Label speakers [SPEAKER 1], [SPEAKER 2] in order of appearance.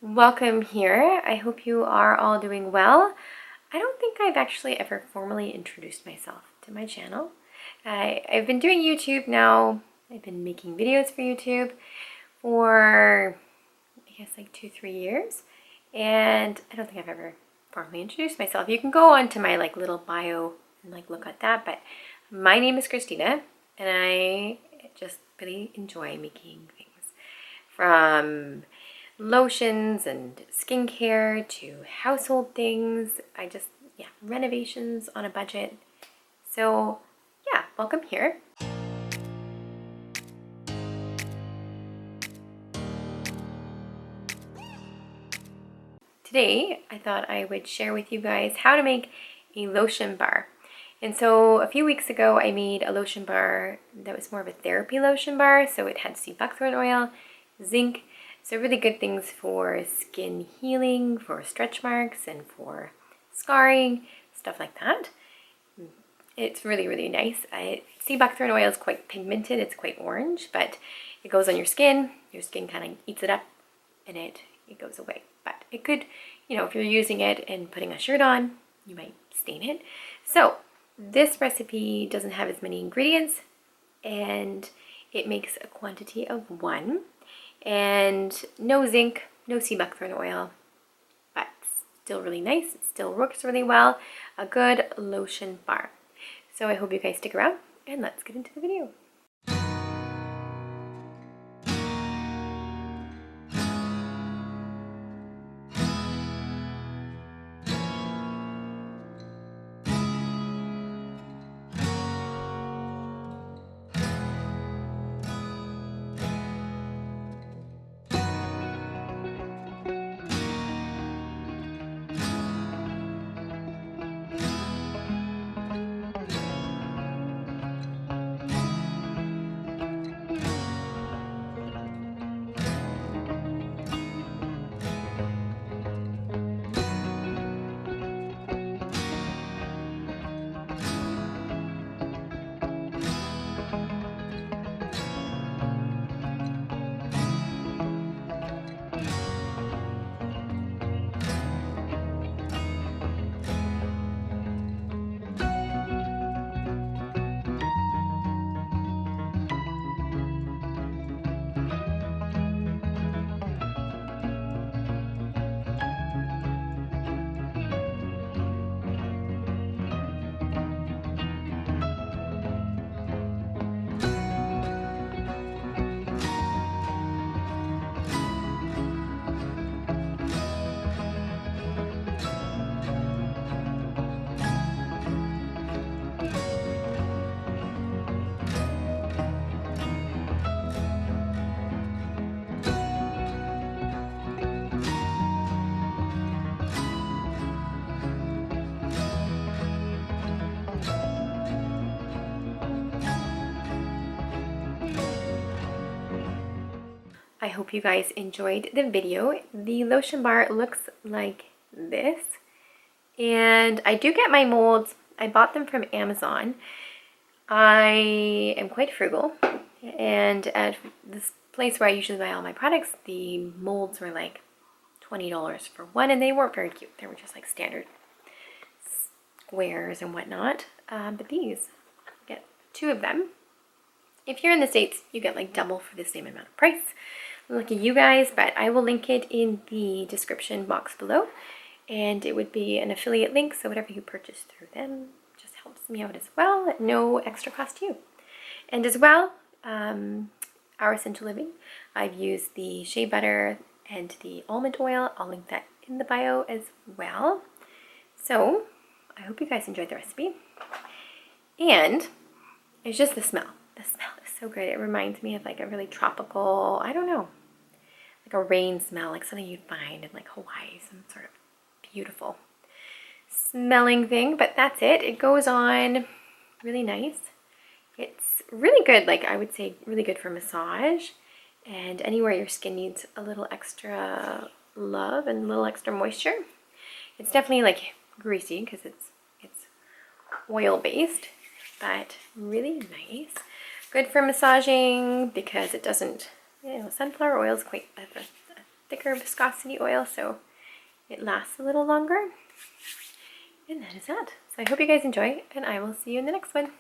[SPEAKER 1] Welcome here. I hope you are all doing well. I don't think I've actually ever formally introduced myself to my channel. I've been doing YouTube now. I've been making videos for YouTube for, I guess, like 2-3 years. And I don't think I've ever formally introduced myself. You can go onto my little bio and look at that. But my name is Christina, and I just really enjoy making things from lotions and skincare to household things. Renovations on a budget. So yeah, welcome here. Today, I thought I would share with you guys how to make a lotion bar. And so a few weeks ago, I made a lotion bar that was more of a therapy lotion bar. So it had sea buckthorn oil, zinc, so really good things for skin healing, for stretch marks, and for scarring, stuff like that. It's really, really nice. Sea buckthorn oil is quite pigmented. It's quite orange, but it goes on your skin. Your skin kind of eats it up, and it goes away. But it could, if you're using it and putting a shirt on, you might stain it. So this recipe doesn't have as many ingredients, and it makes a quantity of 1. And no zinc, no sea buckthorn oil, but still really nice. It still works really well. A good lotion bar. So I hope you guys stick around, and let's get into the video. I hope you guys enjoyed the video. The lotion bar looks like this. And I do get my molds. I bought them from Amazon. I am quite frugal. And at this place where I usually buy all my products, the molds were like $20 for one. And they weren't very cute. They were just like standard squares and whatnot. But these, get 2 of them. If you're in the States, you get like double for the same amount of price. Lucky you guys, but I will link it in the description box below, and it would be an affiliate link, so whatever you purchase through them just helps me out as well at no extra cost to you. And as well, Our Essential Living, I've used the shea butter and the almond oil. I'll link that in the bio as well. So I hope you guys enjoyed the recipe. And it's just the smell. The smell is so good. It reminds me of like a really tropical, I don't know, like a rain smell, like something you'd find in like Hawaii, some sort of beautiful smelling thing. But that's it. It goes on really nice. It's really good, like I would say really good for massage and anywhere your skin needs a little extra love and a little extra moisture. It's definitely like greasy because it's oil based, but really nice. Good for massaging because it doesn't, sunflower oil is quite a thicker viscosity oil, so it lasts a little longer. And that is that. So I hope you guys enjoy, and I will see you in the next one.